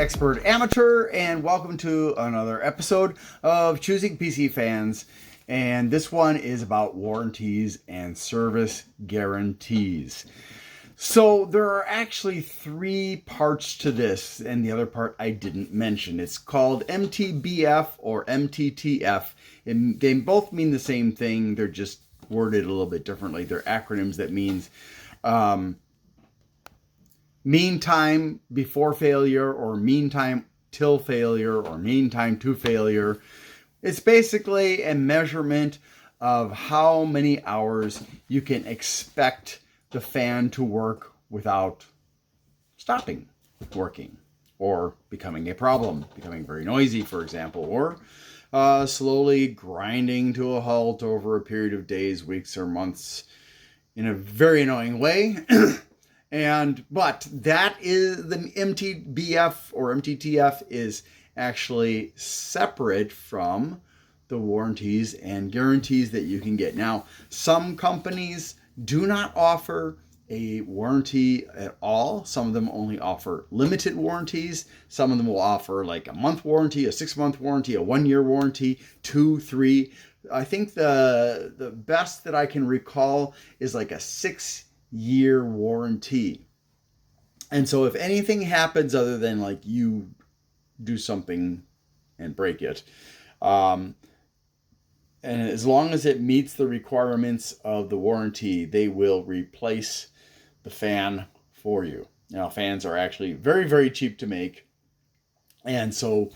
Expert Amateur, and welcome to another episode of Choosing PC Fans. And this one is about warranties and service guarantees. So there are actually three parts to this, and the other part I didn't mention. It's called MTBF or MTTF, and they both mean the same thing. They're just worded a little bit differently. They're acronyms that means mean time before failure, or mean time till failure, or mean time to failure. It's basically a measurement of how many hours you can expect the fan to work without stopping working or becoming a problem, becoming very noisy, for example, or slowly grinding to a halt over a period of days, weeks, or months in a very annoying way. But that is the MTBF or MTTF is actually separate from the warranties and guarantees that you can get. Now, some companies do not offer a warranty at all. Some of them only offer limited warranties. Some of them will offer like a month warranty, a 6-month warranty, a 1-year warranty, 2, 3. I think the best that I can recall is like a 6-year warranty. And so if anything happens other than like you do something and break it, and as long as it meets the requirements of the warranty, they will replace the fan for you. Now, fans are actually very, very cheap to make. And so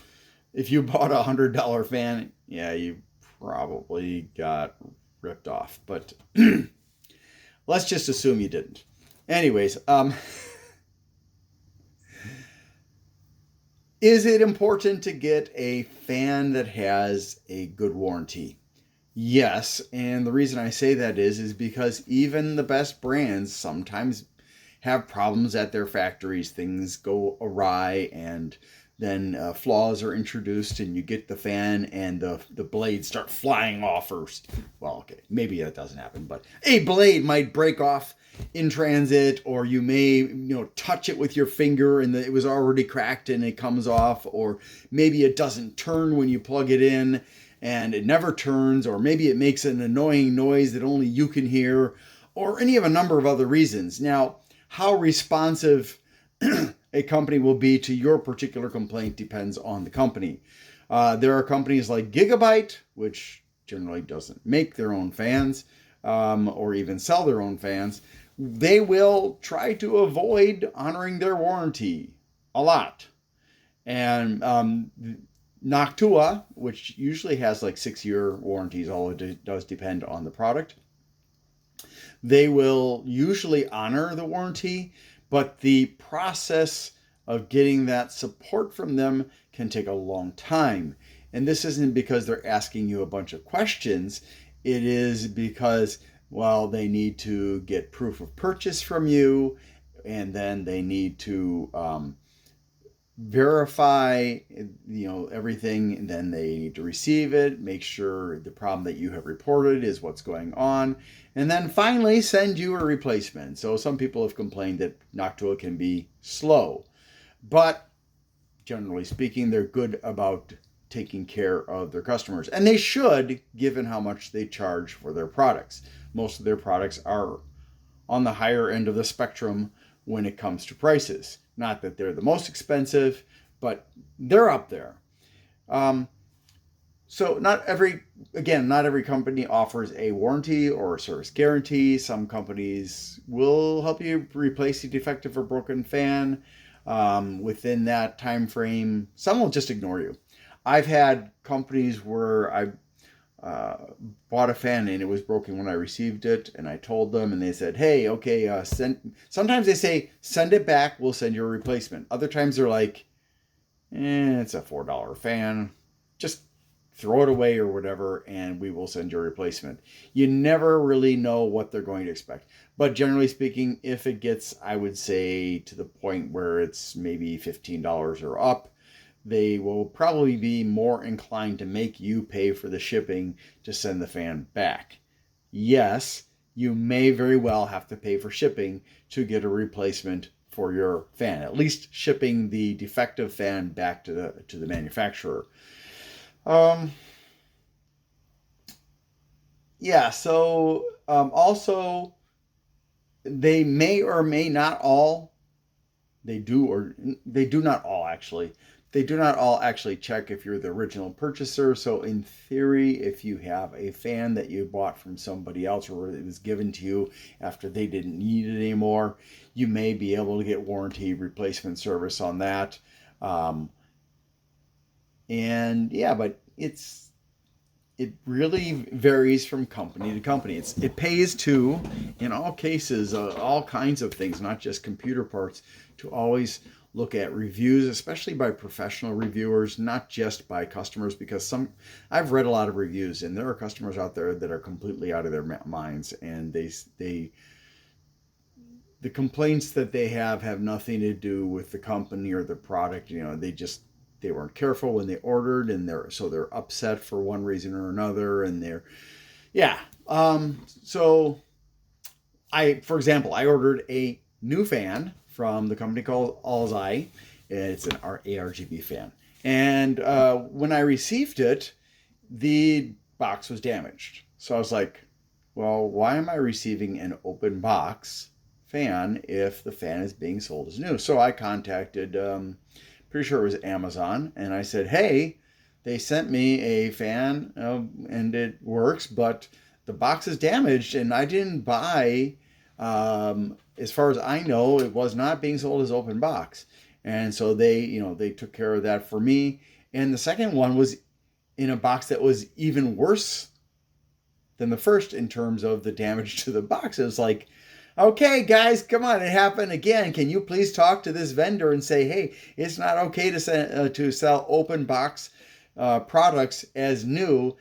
if you bought a $100 fan, yeah, you probably got ripped off. But let's just assume you didn't. Anyways, is it important to get a fan that has a good warranty? Yes, and the reason I say that is because even the best brands sometimes have problems at their factories. Things go awry, and then flaws are introduced, and you get the fan and the blades start flying off. Well, okay, maybe that doesn't happen, but a blade might break off in transit, or you may touch it with your finger and it was already cracked and it comes off, or maybe it doesn't turn when you plug it in and it never turns, or maybe it makes an annoying noise that only you can hear, or any of a number of other reasons. Now, how responsive a company will be to your particular complaint depends on the company. There are companies like Gigabyte, which generally doesn't make their own fans or even sell their own fans. They will try to avoid honoring their warranty a lot. And Noctua, which usually has like 6-year warranties, although it does depend on the product, they will usually honor the warranty, but the process of getting that support from them can take a long time. And this isn't because they're asking you a bunch of questions. It is because, well, they need to get proof of purchase from you, and then they need to verify everything, and then they need to receive it, make sure the problem that you have reported is what's going on, and then finally send you a replacement. So some people have complained that Noctua can be slow, but generally speaking, they're good about taking care of their customers, and they should, given how much they charge for their products. Most of their products are on the higher end of the spectrum when it comes to prices. Not that they're the most expensive, but they're up there. So not every company offers a warranty or a service guarantee. Some companies will help you replace a defective or broken fan within that time frame. Some will just ignore you. I've had companies where I bought a fan and it was broken when I received it, and I told them, and they said, hey, okay, sometimes they say, send it back, we'll send you a replacement. Other times they're like, it's a $4 fan, just throw it away or whatever, and we will send you a replacement. You never really know what they're going to expect. But generally speaking, if it gets, I would say, to the point where it's maybe $15 or up, they will probably be more inclined to make you pay for the shipping to send the fan back. Yes, you may very well have to pay for shipping to get a replacement for your fan, at least shipping the defective fan back to the manufacturer. Yeah, so also they may or may not all, they do not all actually. They do not all actually check if you're the original purchaser. So in theory, if you have a fan that you bought from somebody else or it was given to you after they didn't need it anymore, you may be able to get warranty replacement service on that. And yeah, but it really varies from company to company. It pays to, in all cases, all kinds of things, not just computer parts, to always look at reviews, especially by professional reviewers, not just by customers, because I've read a lot of reviews and there are customers out there that are completely out of their minds, and the complaints that they have nothing to do with the company or the product. They weren't careful when they ordered, and they're upset for one reason or another, and so for example, I ordered a new fan from the company called Alzai. It's an ARGB fan. And when I received it, the box was damaged. So I was like, well, why am I receiving an open box fan if the fan is being sold as new? So I contacted, pretty sure it was Amazon, and I said, hey, they sent me a fan and it works, but the box is damaged and I didn't buy, as far as I know, it was not being sold as open box. And so they took care of that for me. And the second one was in a box that was even worse than the first in terms of the damage to the box. It was like, okay, guys, come on, it happened again. Can you please talk to this vendor and say, hey, it's not okay to sell open box products as new.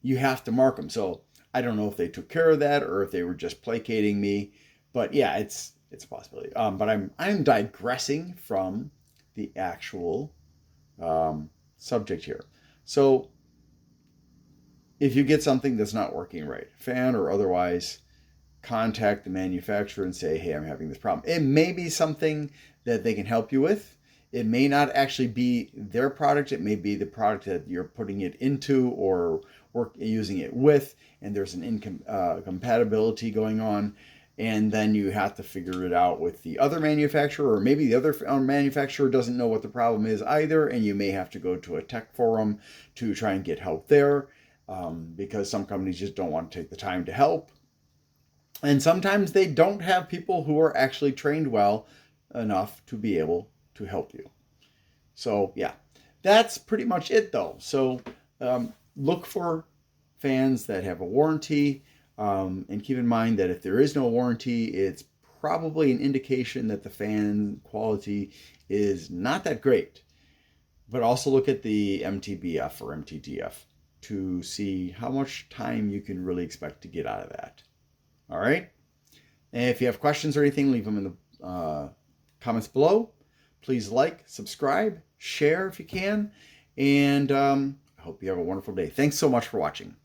You have to mark them. So I don't know if they took care of that or if they were just placating me. But yeah, it's a possibility. But I'm digressing from the actual subject here. So if you get something that's not working right, fan or otherwise, contact the manufacturer and say, hey, I'm having this problem. It may be something that they can help you with. It may not actually be their product. It may be the product that you're putting it into or using it with, and there's an incompatibility going on. And then you have to figure it out with the other manufacturer, or maybe the other manufacturer doesn't know what the problem is either, and you may have to go to a tech forum to try and get help there, because some companies just don't want to take the time to help. And sometimes they don't have people who are actually trained well enough to be able to help you. So yeah, that's pretty much it though. So look for fans that have a warranty, and keep in mind that if there is no warranty, it's probably an indication that the fan quality is not that great. But also look at the MTBF or MTTF to see how much time you can really expect to get out of that. All right. And if you have questions or anything, leave them in the comments below. Please like, subscribe, share if you can. And I hope you have a wonderful day. Thanks so much for watching.